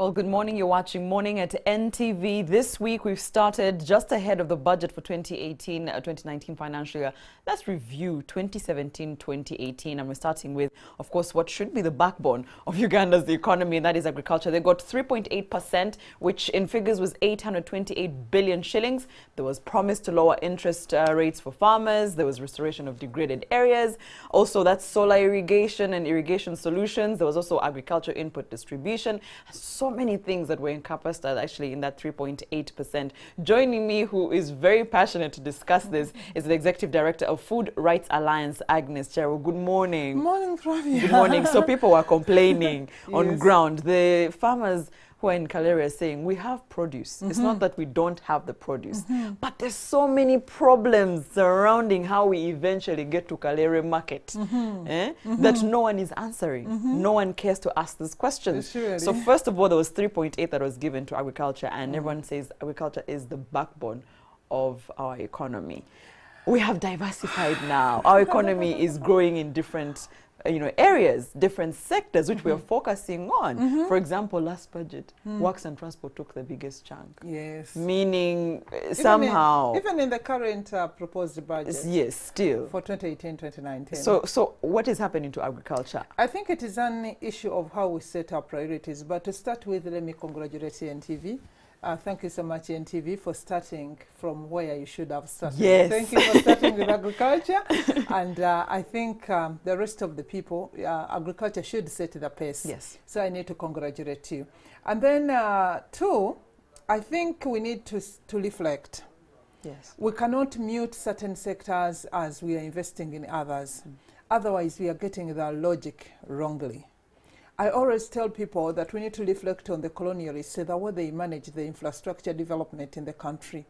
Well, good morning. You're watching Morning at NTV. This week, we've started just ahead of the budget for 2018-2019 financial year. Let's review 2017-2018. And we're starting with, of course, what should be the backbone of Uganda's economy, and that is agriculture. They got 3.8%, which in figures was 828 billion shillings. There was promise to lower interest rates for farmers. There was restoration of degraded areas. Also, that's solar irrigation and irrigation solutions. There was also agriculture input distribution. So many things that were encompassed actually in that 3.8%. Joining me, who is very passionate to discuss this, is the Executive Director of Food Rights Alliance, Agnes Chero. Good morning. Good morning, Flavia. Good morning. So people were complaining on Yes. ground. The farmers who are in Kalere are saying, we have produce. It's not that we don't have the produce, but there's so many problems surrounding how we eventually get to Kalere market that no one is answering. No one cares to ask these questions. Surely. So first of all, there was 3.8 that was given to agriculture, and everyone says agriculture is the backbone of our economy. We have diversified now. Our economy is growing in different areas, different sectors, which we are focusing on. For example, last budget, works and transport took the biggest chunk. Yes. Meaning, somehow... Even in the current proposed budget. Yes, still. For 2018-2019. So what is happening to agriculture? I think it is an issue of how we set our priorities. But to start with, let me congratulate NTV. Thank you so much, NTV, for starting from where you should have started. Yes. Thank you for starting with agriculture. And I think the rest of the people, agriculture should set the pace. Yes. So I need to congratulate you. And then, two, I think we need to reflect. Yes. We cannot mute certain sectors as we are investing in others. Otherwise, we are getting the logic wrongly. I always tell people that we need to reflect on the colonialists, the way they manage the infrastructure development in the country.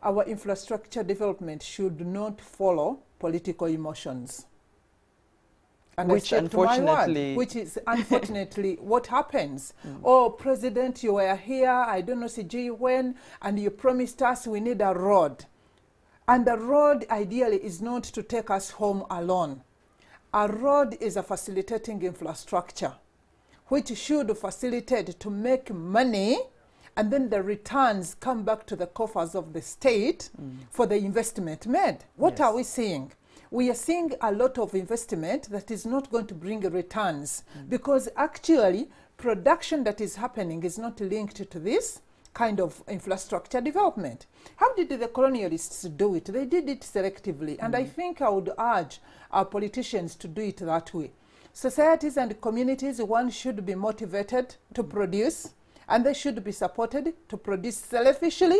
Our infrastructure development should not follow political emotions. And which unfortunately... which is unfortunately what happens. Oh, President, you were here, I don't know, CG when, and you promised us we need a road. And the road ideally is not to take us home alone. A road is a facilitating infrastructure, which should facilitate to make money, and then the returns come back to the coffers of the state for the investment made. What are we seeing? We are seeing a lot of investment that is not going to bring returns because actually production that is happening is not linked to this kind of infrastructure development. How did the colonialists do it? They did it selectively, and I think I would urge our politicians to do it that way. Societies and communities, one should be motivated to produce, and they should be supported to produce selfishly,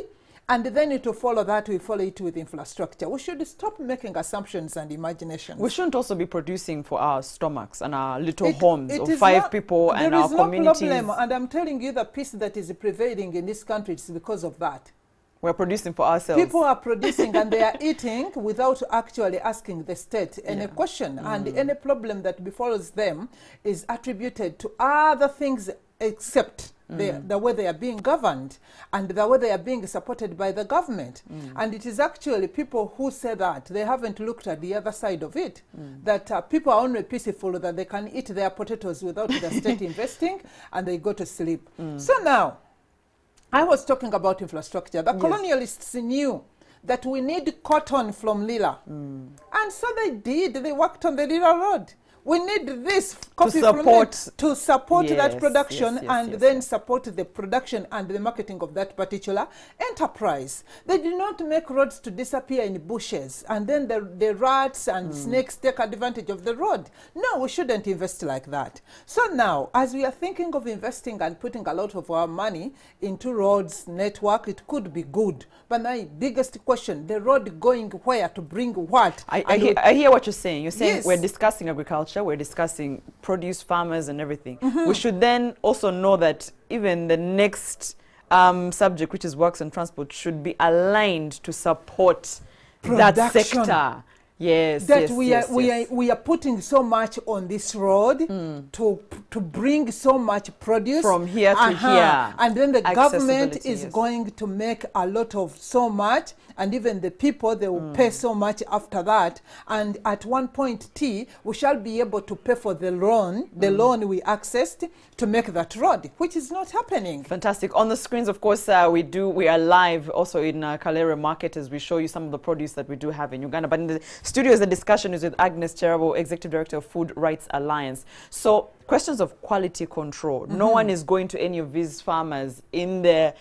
and then to follow that, we follow it with infrastructure. We should stop making assumptions and imaginations. We shouldn't also be producing for our stomachs and our little homes of 5 people and our communities. There is no problem, and I'm telling you the peace that is prevailing in this country is because of that. We're producing for ourselves. People are producing and they are eating without actually asking the state any question. And any problem that befalls them is attributed to other things except the way they are being governed and the way they are being supported by the government. And it is actually people who say that. They haven't looked at the other side of it. That people are only peaceful that they can eat their potatoes without the state investing, and they go to sleep. So now, I was talking about infrastructure. The colonialists knew that we need cotton from Lila. And so they did. They worked on the Lila Road. We need this coffee to support that production and then support the production and the marketing of that particular enterprise. They did not make roads to disappear in bushes and then the rats and snakes take advantage of the road. No, we shouldn't invest like that. So now, as we are thinking of investing and putting a lot of our money into roads, network, it could be good. But my biggest question, the road going where to bring what? I hear what you're saying. You're saying we're discussing agriculture, we're discussing produce farmers and everything. We should then also know that even the next subject, which is works and transport, should be aligned to support that sector. Yes, that yes, we are putting so much on this road to bring so much produce from here to here, and then the government Accessibility, is yes. going to make a lot of so much, and even the people, they will pay so much after that, and at one point we shall be able to pay for the loan we accessed to make that road, which is not happening. Fantastic. On the screens, of course, we are live also in Kalere Market as we show you some of the produce that we do have in Uganda. But in the studios, the discussion is with Agnes Cherabo, Executive Director of Food Rights Alliance. So questions of quality control. No one is going to any of these farmers in their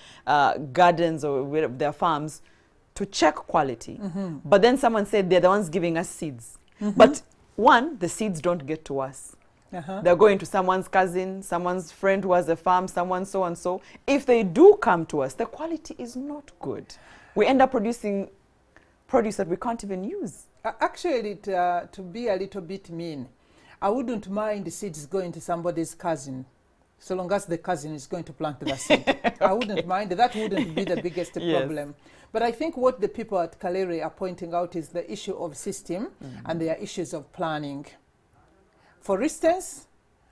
gardens or their farms to check quality. But then someone said they're the ones giving us seeds. But one, the seeds don't get to us. They're going to someone's cousin, someone's friend who has a farm, someone so and so. If they do come to us, the quality is not good. We end up producing produce that we can't even use. Actually, to be a little bit mean, I wouldn't mind the seeds going to somebody's cousin, so long as the cousin is going to plant the seed. Okay. I wouldn't mind. That wouldn't be the biggest problem. But I think what the people at Kalere are pointing out is the issue of system and their issues of planning. For instance,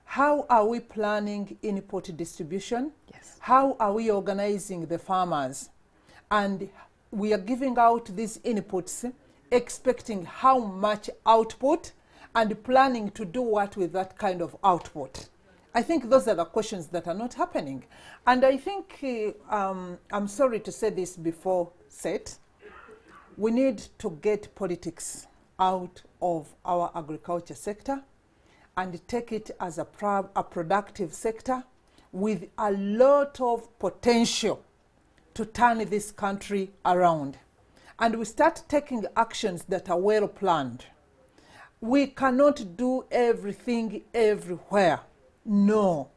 how are we planning input distribution? Yes. How are we organizing the farmers? And we are giving out these inputs, expecting how much output and planning to do what with that kind of output. I think those are the questions that are not happening. And I think, I'm sorry to say this before set, we need to get politics out of our agriculture sector and take it as a productive sector with a lot of potential to turn this country around. And we start taking actions that are well planned. We cannot do everything everywhere. No.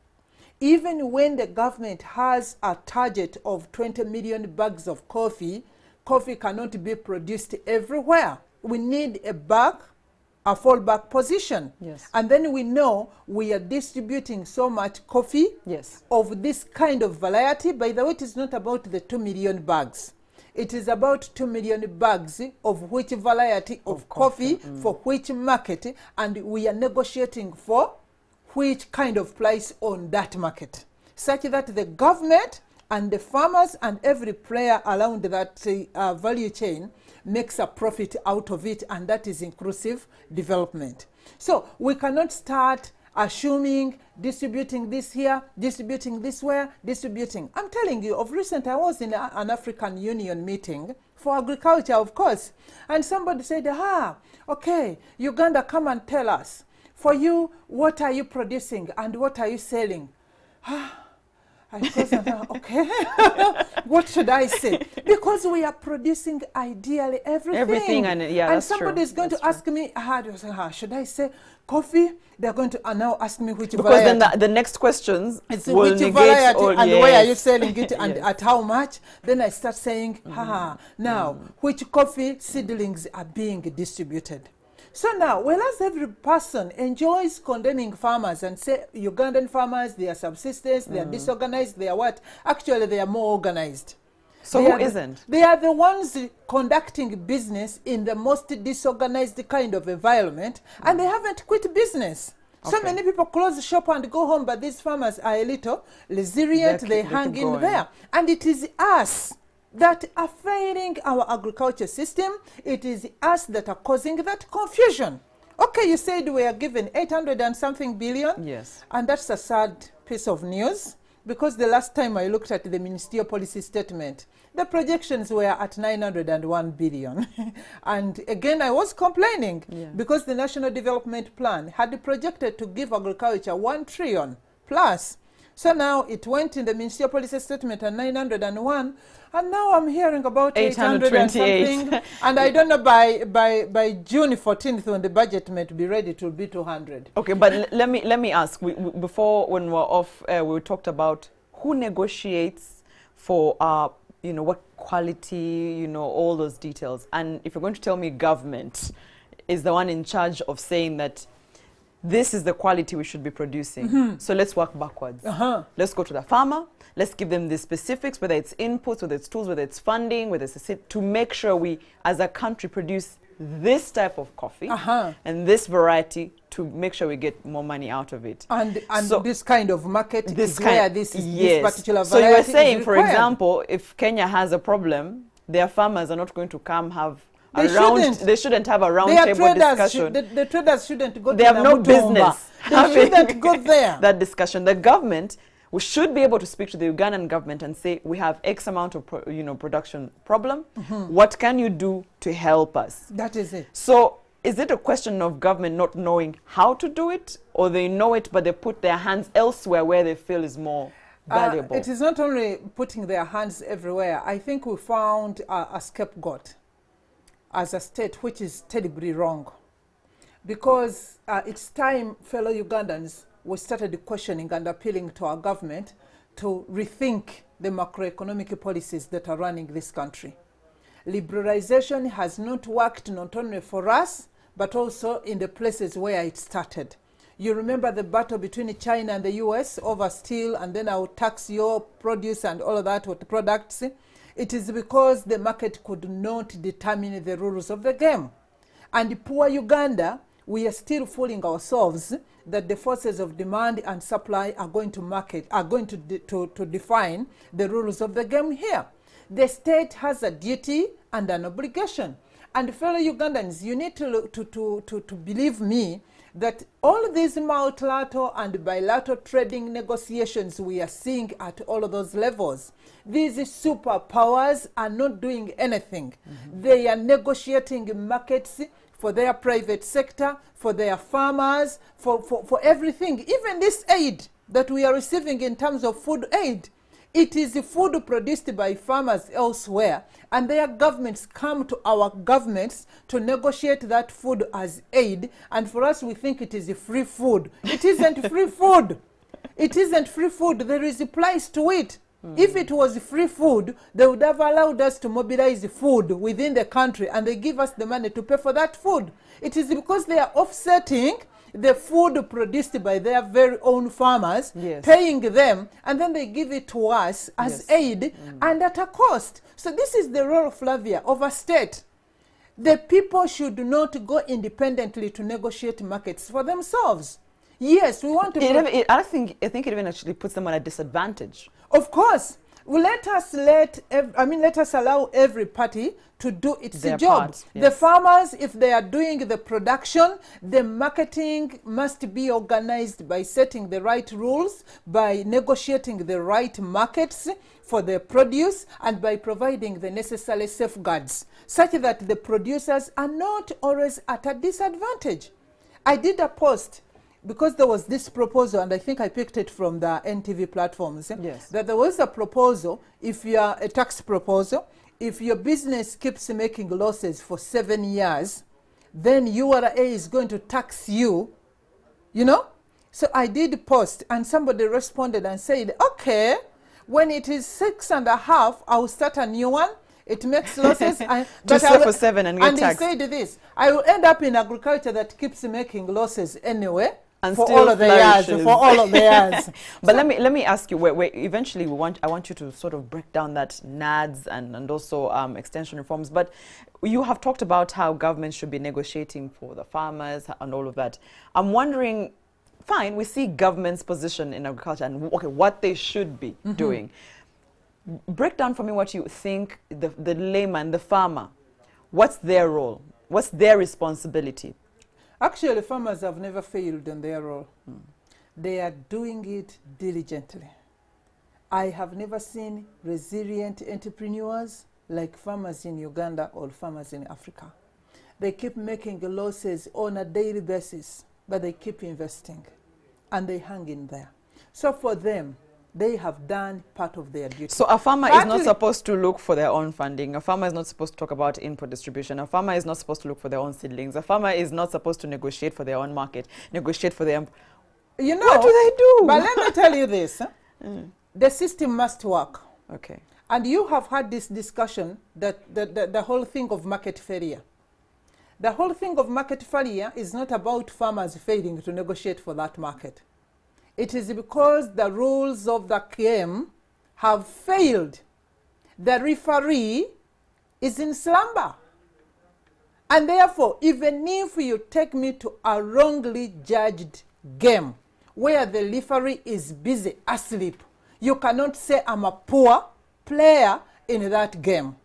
Even when the government has a target of 20 million bags of coffee, coffee cannot be produced everywhere. We need a fallback position. Yes. And then we know we are distributing so much coffee of this kind of variety. By the way, it is not about the 2 million bags. It is about 2 million bags of which variety of coffee for which market, and we are negotiating for which kind of price on that market, such that the government and the farmers and every player around that value chain makes a profit out of it, and that is inclusive development. So we cannot start assuming distributing this here, distributing this where, distributing. I'm telling you, of recent I was in an African Union meeting for agriculture, of course, and somebody said, okay, Uganda, come and tell us, for you, what are you producing and what are you selling? I was okay, what should I say? Because we are producing ideally everything. And somebody is going to ask me, should I say coffee? They're going to now ask me which variety. Because then the next questions will which negate variety all, and where are you selling it and at how much? Then I start saying, now, which coffee seedlings are being distributed? So now, whereas every person enjoys condemning farmers and say Ugandan farmers, they are subsistence, they are disorganized, they are what? Actually, they are more organized. So who isn't? They are the ones conducting business in the most disorganized kind of environment, and they haven't quit business. Okay. So many people close the shop and go home, but these farmers are a little resilient, they hang in there. And it is us that are failing our agriculture system. It is us that are causing that confusion. Okay, you said we are given 800 and something billion. Yes. And that's a sad piece of news, because the last time I looked at the ministerial policy statement, the projections were at 901 billion. And again, I was complaining because the National Development Plan had projected to give agriculture 1 trillion plus. So now it went in the ministerial policy statement at 901, and now I'm hearing about 800 and something. And I don't know, by June 14th, when the budget might be ready, it will be 200. Okay, but let me ask. Before, when we were off, we talked about who negotiates for what quality, all those details. And if you're going to tell me government is the one in charge of saying that this is the quality we should be producing. So let's work backwards. Let's go to the farmer. Let's give them the specifics, whether it's inputs, whether it's tools, whether it's funding, whether it's to make sure we, as a country, produce this type of coffee and this variety to make sure we get more money out of it. And so this kind of market this is kind, where this particular variety so you were saying, is for required. example, if Kenya has a problem, their farmers are not going to come have They shouldn't have a round Their table traders discussion. the traders shouldn't go They to have no Namutumba. business They shouldn't go there. that discussion. The government, we should be able to speak to the Ugandan government and say, we have X amount of production problem. What can you do to help us? That is it. So is it a question of government not knowing how to do it, or they know it but they put their hands elsewhere where they feel is more valuable? It is not only putting their hands everywhere. I think we found a scapegoat as a state, which is terribly wrong. Because it's time, fellow Ugandans, we started questioning and appealing to our government to rethink the macroeconomic policies that are running this country. Liberalization has not worked not only for us, but also in the places where it started. You remember the battle between China and the US over steel, and then I'll tax your produce and all of that with products. It is because the market could not determine the rules of the game. And poor Uganda, we are still fooling ourselves that the forces of demand and supply are going to define the rules of the game here. The state has a duty and an obligation. And fellow Ugandans, you need to believe me that all these multilateral and bilateral trading negotiations we are seeing at all of those levels, these superpowers are not doing anything. They are negotiating markets for their private sector, for their farmers, for everything. Even this aid that we are receiving in terms of food aid, it is food produced by farmers elsewhere, and their governments come to our governments to negotiate that food as aid, and for us we think it is free food. It isn't free food. It isn't free food. There is a price to it. If it was free food, they would have allowed us to mobilize food within the country, and they give us the money to pay for that food. It is because they are offsetting the food produced by their very own farmers, paying them, and then they give it to us as aid and at a cost. So this is the role, Flavia, of a state. The people should not go independently to negotiate markets for themselves. Yes, we want to... I think it even actually puts them at a disadvantage. Of course. Well, let us allow every party to do its job. Part, The farmers, if they are doing the production, the marketing must be organized by setting the right rules, by negotiating the right markets for the produce, and by providing the necessary safeguards, such that the producers are not always at a disadvantage. I did a post, because there was this proposal, and I think I picked it from the NTV platforms, that there was a proposal, if you are a tax proposal, if your business keeps making losses for 7 years, then URA is going to tax you, you know? So I did post, and somebody responded and said, okay, when it is 6.5, I'll start a new one. It makes losses. Just sell for 7 and get taxed. And he said this, I will end up in agriculture that keeps making losses anyway. And for still all of the years, for all of the years. But so let me ask you, where eventually I want you to sort of break down that NADS and also extension reforms. But you have talked about how governments should be negotiating for the farmers and all of that. I'm wondering, fine, we see government's position in agriculture and what they should be doing. Break down for me what you think the layman, the farmer, what's their role? What's their responsibility? Actually, farmers have never failed in their role. They are doing it diligently. I have never seen resilient entrepreneurs like farmers in Uganda or farmers in Africa. They keep making losses on a daily basis, but they keep investing, and they hang in there. So for them, they have done part of their duty. So a farmer is not supposed to look for their own funding. A farmer is not supposed to talk about input distribution. A farmer is not supposed to look for their own seedlings. A farmer is not supposed to negotiate for their own market, negotiate for their... You know, what do they do? But let me tell you this. The system must work. Okay. And you have had this discussion that the whole thing of market failure. The whole thing of market failure is not about farmers failing to negotiate for that market. It is because the rules of the game have failed. The referee is in slumber. And therefore, even if you take me to a wrongly judged game where the referee is busy asleep, you cannot say I'm a poor player in that game.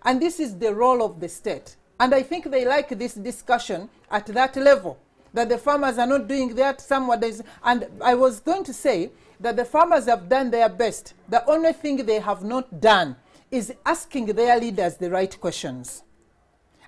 And this is the role of the state. And I think they like this discussion at that level, that the farmers are not doing that, someone is. And I was going to say that the farmers have done their best. The only thing they have not done is asking their leaders the right questions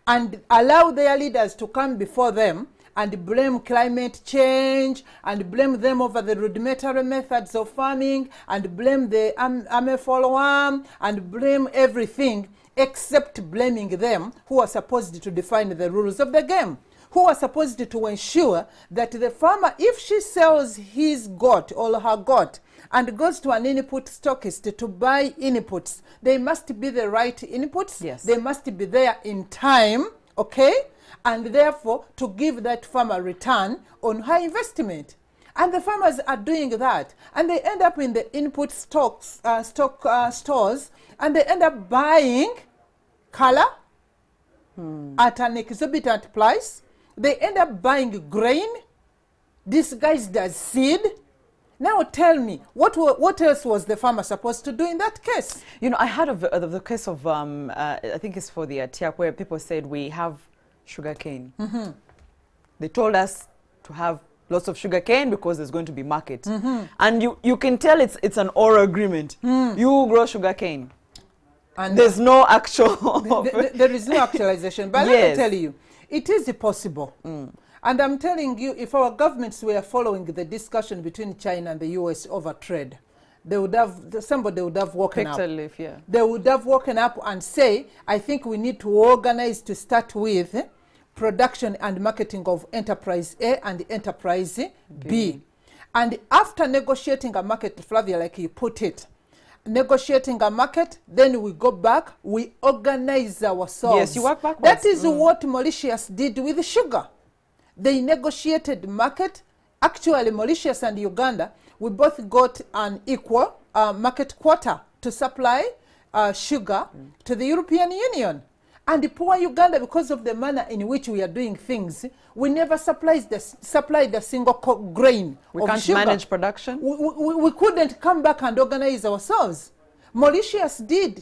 and allow their leaders to come before them and blame climate change and blame them over the rudimentary methods of farming and blame the armyful worm and blame everything except blaming them who are supposed to define the rules of the game, who are supposed to ensure that the farmer, if she sells his goat or her goat and goes to an input stockist to buy inputs, they must be the right inputs. Yes. They must be there in time, okay? And therefore, to give that farmer return on her investment. And the farmers are doing that. And they end up in the input stores, and they end up buying color at an exorbitant price. They end up buying grain disguised as seed. Now tell me, what else was the farmer supposed to do in that case? You know, I heard of the case of, I think it's for the Atiak, where people said we have sugar cane. Mm-hmm. They told us to have lots of sugar cane because there's going to be market. Mm-hmm. And you can tell it's an oral agreement. Mm. You grow sugar cane. And there's no actual... there is no actualization. But yes. Let me tell you, it is possible. Mm. And I'm telling you, if our governments were following the discussion between China and the US over trade, they would have, somebody would have woken up. Leaf, yeah. They would have woken up and say, I think we need to organize to start with production and marketing of enterprise A and enterprise B. And after negotiating a market, Flavia, like you put it, negotiating a market, then we go back, we organize ourselves. Yes, you work backwards. That is what Mauritius did with sugar. They negotiated market. Actually, Mauritius and Uganda, we both got an equal market quota to supply sugar to the European Union. And poor Uganda, because of the manner in which we are doing things, we never supplied a single grain we of can't sugar. Manage production? We couldn't come back and organize ourselves. Mauritius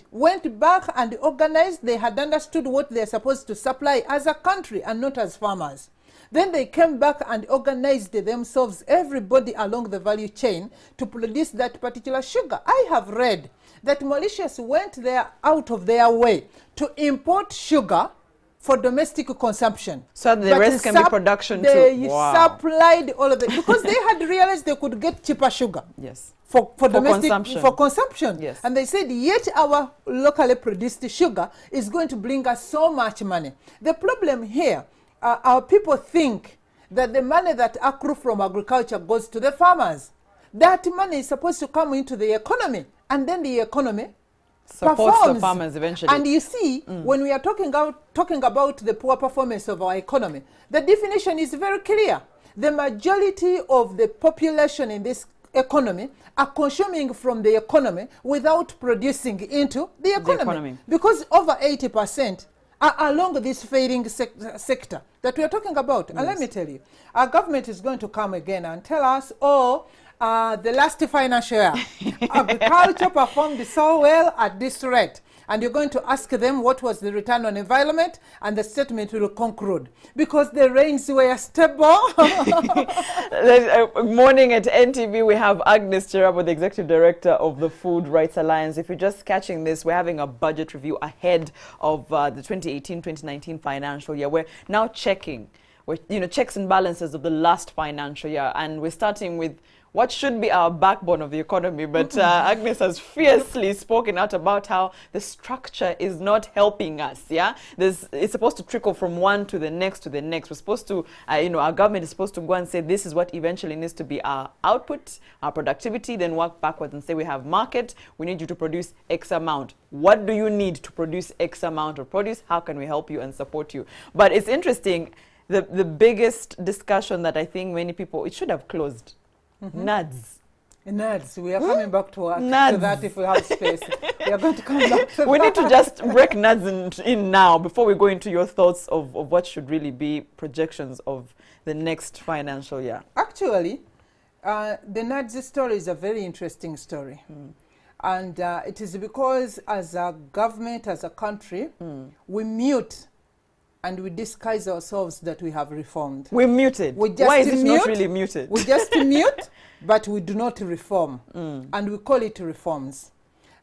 went back and organized. They had understood what they're supposed to supply as a country and not as farmers. Then they came back and organized themselves, everybody along the value chain, to produce that particular sugar. I have read that Mauritius went out of their way to import sugar for domestic consumption. So the rest can be production they too. Wow. Supplied all of it because they had realized they could get cheaper sugar. Yes. For domestic consumption. For consumption. Yes. And they said, yet our locally produced sugar is going to bring us so much money. The problem here, our people think that the money that accrue from agriculture goes to the farmers. That money is supposed to come into the economy, and then the economy supports performs. The farmers eventually. And you see, when we are talking about the poor performance of our economy, the definition is very clear. The majority of the population in this economy are consuming from the economy without producing into the economy. Because over 80% are along this failing sector that we are talking about. Yes. And let me tell you, our government is going to come again and tell us, the last financial year, agriculture performed so well at this rate. And you're going to ask them what was the return on environment, and the statement will conclude, because the rains were stable. Morning at NTV, we have Agnes Cherabo, the Executive Director of the Food Rights Alliance. If you're just catching this, we're having a budget review ahead of the 2018-2019 financial year. We're now checking, checks and balances of the last financial year, and we're starting with what should be our backbone of the economy. But Agnes has fiercely spoken out about how the structure is not helping us, yeah? It's supposed to trickle from one to the next. We're supposed to, our government is supposed to go and say this is what eventually needs to be our output, our productivity, then work backwards and say we have market, we need you to produce X amount. What do you need to produce X amount of produce? How can we help you and support you? But it's interesting, the biggest discussion that I think many people, it should have closed. NADS. NADS, we are coming back to NADS. that if we have space. We are going to come back to We that. need to just break NADS in now before we go into your thoughts of what should really be projections of the next financial year. Actually, the NADS story is a very interesting story. And it is because as a government, as a country, we mute and we disguise ourselves that we have reformed. We're muted. We just Why is it mute, not really muted? We just mute, but we do not reform. And we call it reforms.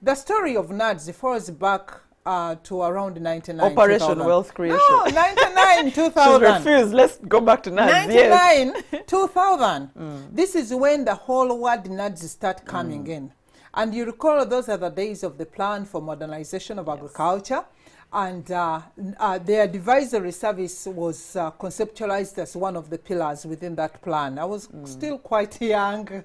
The story of NADS falls back to around 99, Operation 2000. Wealth Creation. No, 99, 2000. She's refused. Let's go back to NADS. 99, 2000. This is when the whole word NADS start coming in. And you recall those are the days of the Plan for Modernization of Agriculture. And their advisory service was conceptualized as one of the pillars within that plan. I was still quite young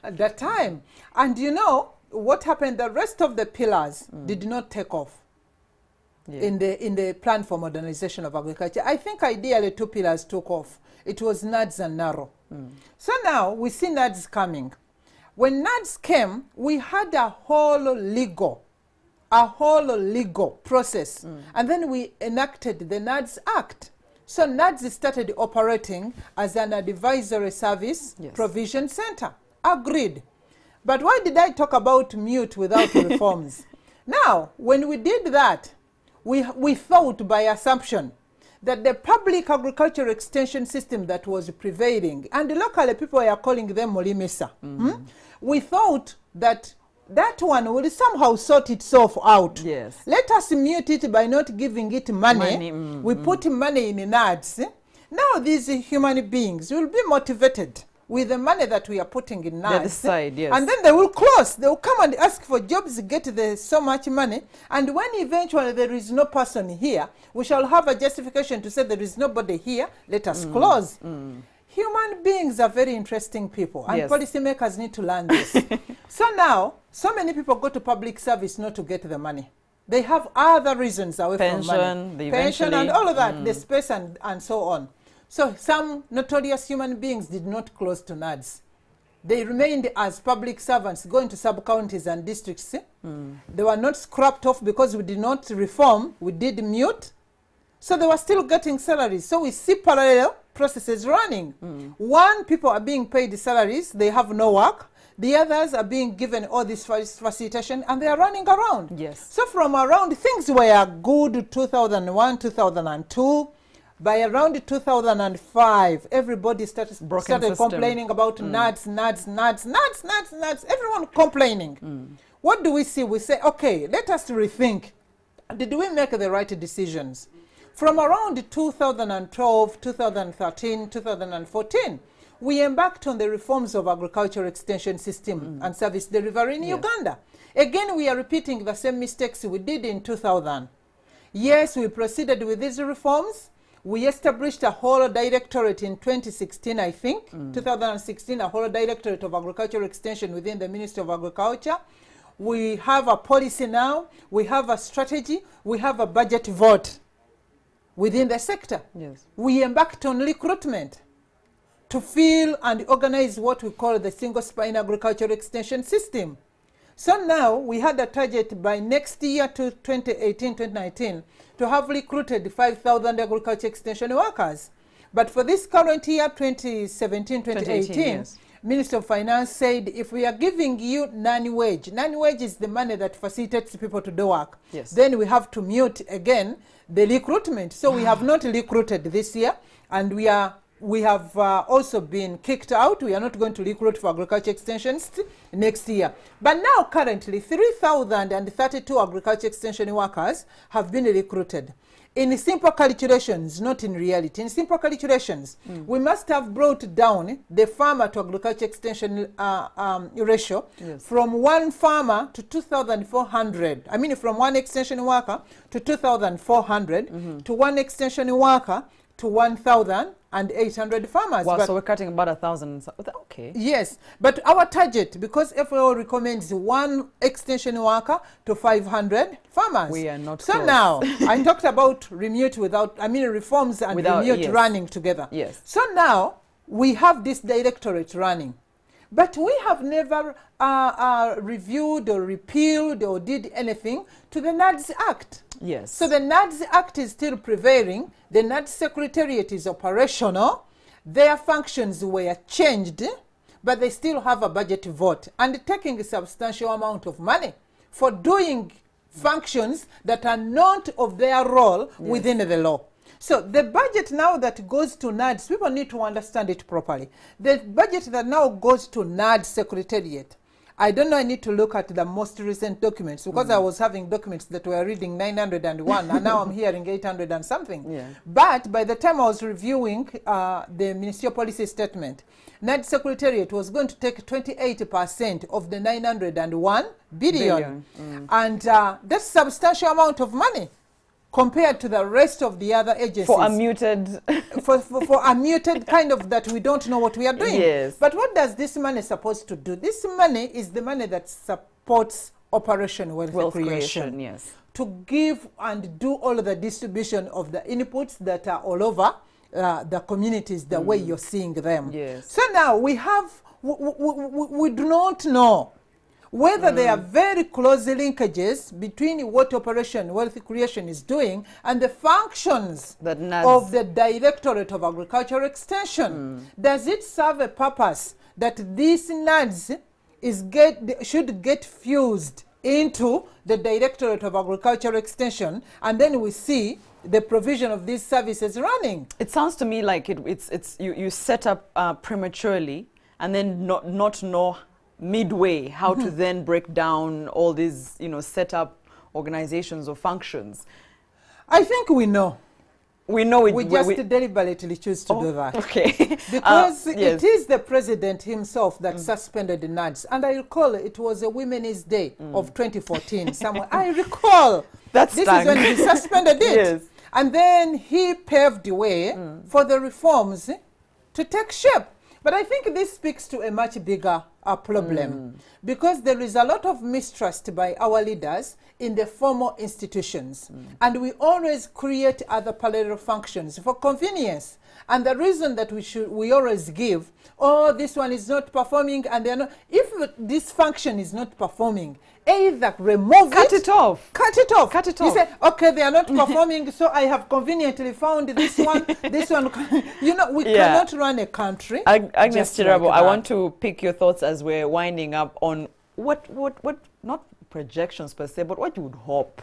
at that time. And you know, what happened, the rest of the pillars did not take off. In the Plan for Modernization of Agriculture. I think ideally 2 pillars took off. It was NADS and NARO. So now we see NADS coming. When NADS came, we had a whole legal process. And then we enacted the NADS Act. So NADS started operating as an advisory service provision center. Agreed. But why did I talk about mute without reforms? Now, when we did that, we thought by assumption that the public agriculture extension system that was prevailing, and locally people are calling them Molimesa, we thought that that one will somehow sort itself out. Yes. Let us mute it by not giving it money. We put money in NADS. Now these human beings will be motivated with the money that we are putting in NADS. The other side, yes. And then they will close. They will come and ask for jobs, get so much money. And when eventually there is no person here, we shall have a justification to say there is nobody here. Let us close. Human beings are very interesting people, and policymakers need to learn this. So now, so many people go to public service not to get the money. They have other reasons away from money. Pension and all of that, the space and so on. So some notorious human beings did not close to NADS. They remained as public servants going to sub-counties and districts. They were not scrapped off because we did not reform. We did mute. So they were still getting salaries. So we see parallel processes running. One, people are being paid salaries. They have no work. The others are being given all this facilitation and they are running around. Yes. So from around, things were good 2001, 2002. By around 2005, everybody started complaining about NADS. Everyone complaining. What do we see? We say, okay, let us rethink. Did we make the right decisions? From around 2012, 2013, 2014, we embarked on the reforms of agriculture extension system and service delivery in Uganda. Again, we are repeating the same mistakes we did in 2000. Yes, we proceeded with these reforms. We established a whole directorate in 2016, I think, 2016, a whole directorate of agricultural extension within the Ministry of Agriculture. We have a policy now, we have a strategy, we have a budget vote within the sector. Yes. We embarked on recruitment to fill and organize what we call the single spine agricultural extension system. So now we had a target by next year to 2018, 2019 to have recruited 5,000 agriculture extension workers. But for this current year, 2017, 2018, yes. Minister of Finance said if we are giving you non-wage is the money that facilitates people to do work, yes. Then we have to mute again the recruitment. So we have not recruited this year, and we have also been kicked out. We are not going to recruit for agriculture extensions next year. But now currently 3,032 agriculture extension workers have been recruited. In simple calculations, not in reality, in simple calculations, we must have brought down the farmer to agriculture extension ratio, yes, from one farmer to 2,400. I mean, from one extension worker to 2,400 to one extension worker to 1,800 farmers. Wow, but so we're cutting about 1,000. Okay. Yes, but our target, because FAO recommends one extension worker to 500 farmers. We are not so close. Now, I talked about reforms and remute, yes, running together. Yes. So now, we have this directorate running. But we have never reviewed or repealed or did anything to the NADS Act. Yes. So the NADS Act is still prevailing. The NADS Secretariat is operational. Their functions were changed, but they still have a budget vote and taking a substantial amount of money for doing functions that are not of their role within the law. So the budget now that goes to NADS, people need to understand it properly. The budget that now goes to NADS Secretariat, I don't know, I need to look at the most recent documents because I was having documents that were reading 901 and now I'm hearing 800 and something. Yeah. But by the time I was reviewing the ministerial policy statement, NADS Secretariat was going to take 28% of the 901 billion. And that's a substantial amount of money compared to the rest of the other agencies. For a muted... for a muted kind of that we don't know what we are doing. Yes. But what does this money supposed to do? This money is the money that supports Operation Wealth Creation. Yes. To give and do all of the distribution of the inputs that are all over the communities the way you're seeing them. Yes. So now we have, we do not know whether there are very close linkages between what Operation Wealth Creation is doing and the functions of the Directorate of Agricultural Extension. Does it serve a purpose that these NADS should get fused into the Directorate of Agricultural Extension, and then we see the provision of these services running? It sounds to me like you set up prematurely and then not know midway how to then break down all these, set up organizations or functions. I think we know. We know it. We just deliberately choose to do that. Okay. Because it is the president himself that suspended the NADS. And I recall it was a Women's Day of 2014 somewhere. I recall. This is when he suspended it. Yes. And then he paved the way for the reforms to take shape. But I think this speaks to a much bigger problem because there is a lot of mistrust by our leaders in the formal institutions. And we always create other parallel functions for convenience. And the reason that we always give, oh, this one is not performing, and they're not. If this function is not performing, either remove Cut it off. Cut it off. Cut it off. You say, okay, they are not performing, so I have conveniently found this one. This one. We cannot run a country. Agnes Chirabo, I want to pick your thoughts as we're winding up on what not projections per se, but what you would hope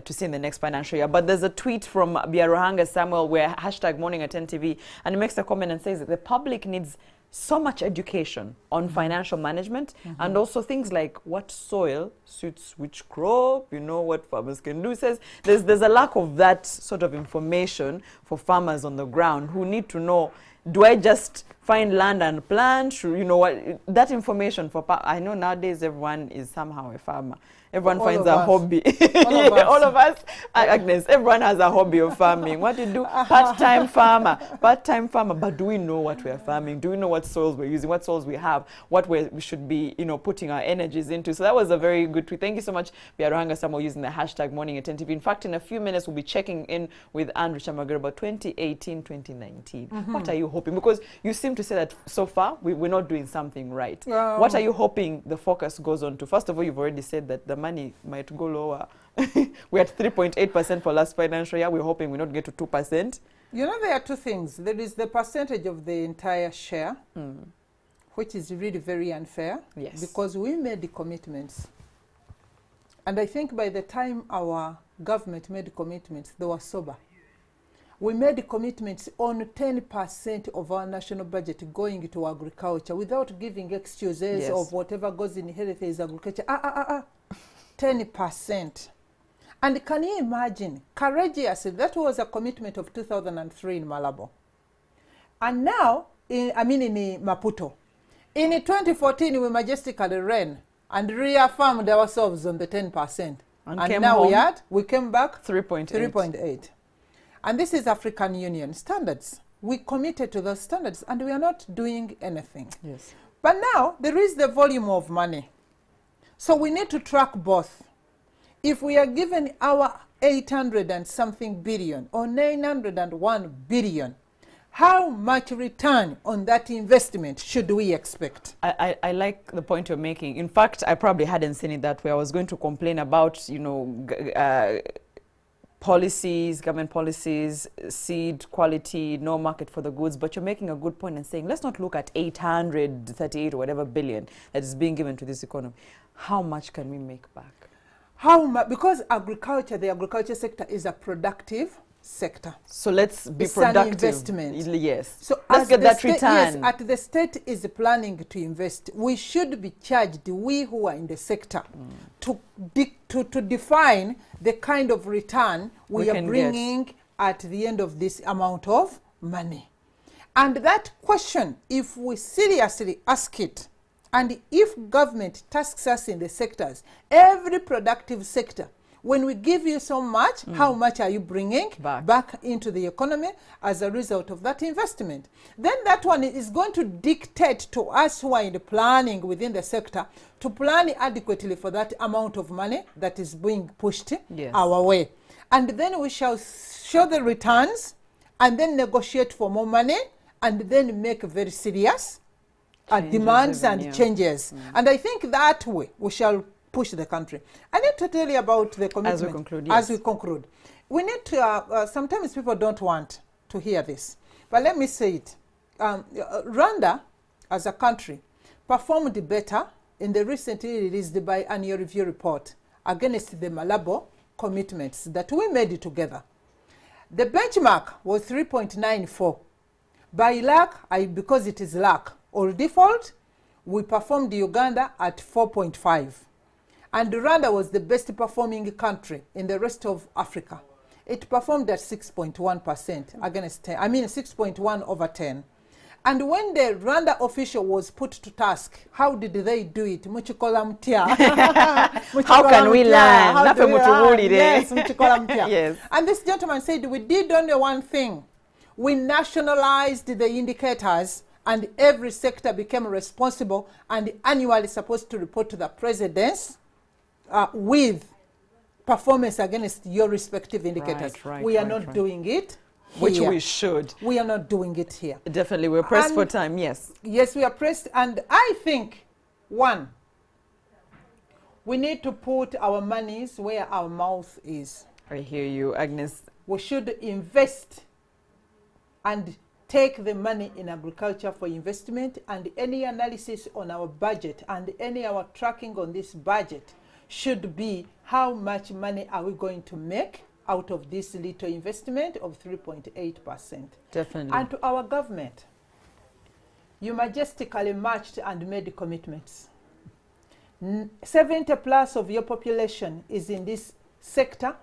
to see in the next financial year. But there's a tweet from Biaruhanga Samuel where #morning@10TV, and he makes a comment and says that the public needs so much education on financial management and also things like what soil suits which crop, what farmers can do. Says there's a lack of that sort of information for farmers on the ground who need to know, do I just find land and plant? What that information for I know nowadays everyone is somehow a farmer. Everyone finds a hobby. All of us. Agnes, everyone has a hobby of farming. What do you do? Part-time farmer. Part-time farmer. But do we know what we are farming? Do we know what soils we're using? What soils we have? What we should be, putting our energies into? So that was a very good tweet. Thank you so much, Biaruhanga Samuel, using the #morning@10TV. In fact, in a few minutes, we'll be checking in with Andrew Chamagero about 2018, 2019. What are you hoping? Because you seem to say that so far, we're not doing something right. What are you hoping the focus goes on to? First of all, you've already said that the money might go lower. We're at 3.8% for last financial year. We're hoping we not get to 2%. There are two things. There is the percentage of the entire share, which is really very unfair. Yes. Because we made the commitments. And I think by the time our government made commitments, they were sober. We made commitments on 10% of our national budget going to agriculture without giving excuses of whatever goes in health is agriculture. 10%. And can you imagine, courageously, that was a commitment of 2003 in Malabo. And now, in Maputo. In 2014, we majestically ran and reaffirmed ourselves on the 10%. And now we came back 3.8. And this is African Union standards. We committed to those standards and we are not doing anything. Yes. But now there is the volume of money. So we need to track both. If we are given our 800 and something billion or 901 billion, how much return on that investment should we expect? I like the point you're making. In fact, I probably hadn't seen it that way. I was going to complain about, you know, policies, government policies, seed quality, no market for the goods. But you're making a good point and saying, let's not look at 838 or whatever billion that is being given to this economy. How much can we make back? How much? Because agriculture, the agriculture sector is a productive sector. So let's be it's productive. An investment. Yes. So let's get that return. Yes, at the state is planning to invest, we should be charged, we who are in the sector, to define the kind of return we are bringing at the end of this amount of money. And that question, if we seriously ask it, and if government tasks us in the sectors, every productive sector, when we give you so much, how much are you bringing back into the economy as a result of that investment? Then that one is going to dictate to us who are in the planning within the sector to plan adequately for that amount of money that is being pushed our way. And then we shall show the returns and then negotiate for more money and then make very serious demands and changes. And I think that way we shall push the country. I need to tell you about the commitment. As we conclude, yes. As we conclude. We need to, sometimes people don't want to hear this, but let me say it. Rwanda, as a country, performed better in the recently released biannual review report against the Malabo commitments that we made together. The benchmark was 3.94. By luck, because it is luck or default, we performed Uganda at 4.5. And Rwanda was the best performing country in the rest of Africa. It performed at 6.1% against 10, 6.1 over 10. And when the Rwanda official was put to task, how did they do it? How can we learn? Yes, yes. And this gentleman said, we did only one thing. We nationalized the indicators and every sector became responsible and annually supposed to report to the presidents with performance against your respective indicators. We are not doing it here. Which we should. We are not doing it here. Definitely. We're pressed for time, yes. Yes, we are pressed. And I think, one, we need to put our monies where our mouth is. I hear you, Agnes. We should invest and take the money in agriculture for investment, and any analysis on our budget and any our tracking on this budget should be how much money are we going to make out of this little investment of 3.8%. Definitely. And to our government, you majestically marched and made commitments. 70+ of your population is in this sector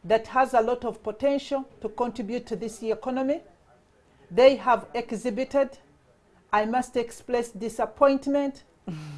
that has a lot of potential to contribute to this economy. They have exhibited, I must express disappointment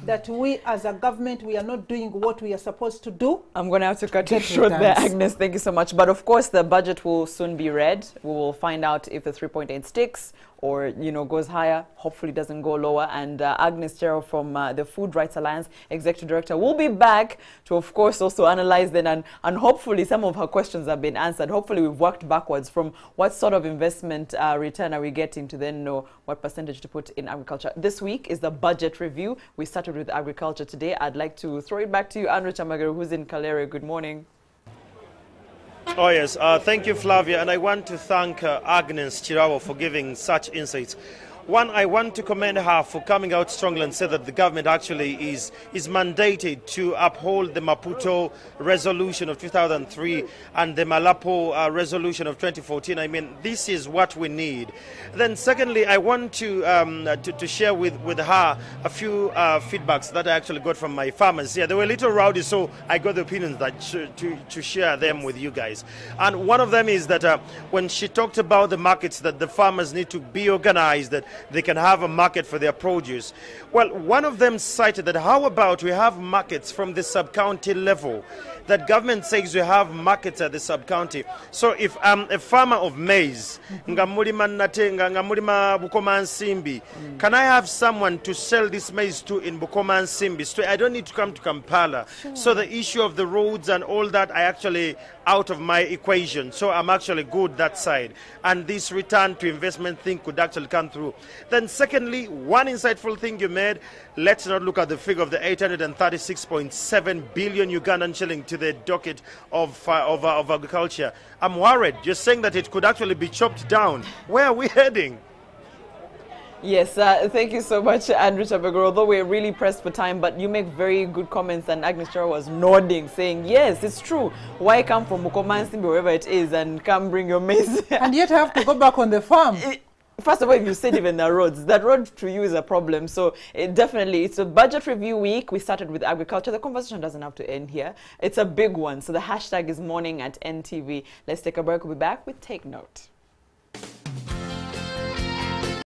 that we as a government, we are not doing what we are supposed to do. I'm going to have to cut you short there, Agnes. Thank you so much. But of course, the budget will soon be read. We will find out if the 3.8 sticks or, you know, goes higher. Hopefully doesn't go lower. And Agnes Cherop from the Food Rights Alliance, Executive Director, will be back to, of course, also analyze them. And hopefully some of her questions have been answered. Hopefully we've worked backwards from what sort of investment return are we getting to then know what percentage to put in agriculture. This week is the budget review. We started with agriculture today. I'd like to throw it back to you, Andrew Chamagero, who's in Kalere. Good morning. Oh, yes. Thank you, Flavia. And I want to thank Agnes Chirawo for giving such insights. One, I want to commend her for coming out strongly and say that the government actually is mandated to uphold the Maputo resolution of 2003 and the Malabo resolution of 2014. I mean, this is what we need. Then secondly, I want to share with her a few feedbacks that I actually got from my farmers. Yeah, they were a little rowdy, so I got the opinions that to share them with you guys. And one of them is that when she talked about the markets, that the farmers need to be organized, that they can have a market for their produce. Well, one of them cited that how about we have markets from the sub-county level, that government says we have markets at the sub-county. So if I'm a farmer of maize, can I have someone to sell this maize to in Bukoma and Simbi? So I don't need to come to Kampala. Sure. So the issue of the roads and all that, I actually out of my equation. So I'm actually good that side. And this return to investment thing could actually come through. Then secondly, one insightful thing you made, let's not look at the figure of the 836.7 billion Ugandan shilling to the docket of agriculture. I'm worried. You're saying that it could actually be chopped down. Where are we heading? Yes, thank you so much, Andrew Chabegoro. Although we're really pressed for time, but you make very good comments, and Agnes Chirawa was nodding, saying, yes, it's true. Why come from Mukomansimbi, wherever it is, and come bring your maize? And yet have to go back on the farm. First of all, if you said even the roads, that road to you is a problem. So definitely, it's a budget review week. We started with agriculture. The conversation doesn't have to end here. It's a big one. So the hashtag is morning at NTV. Let's take a break. We'll be back with Take Note.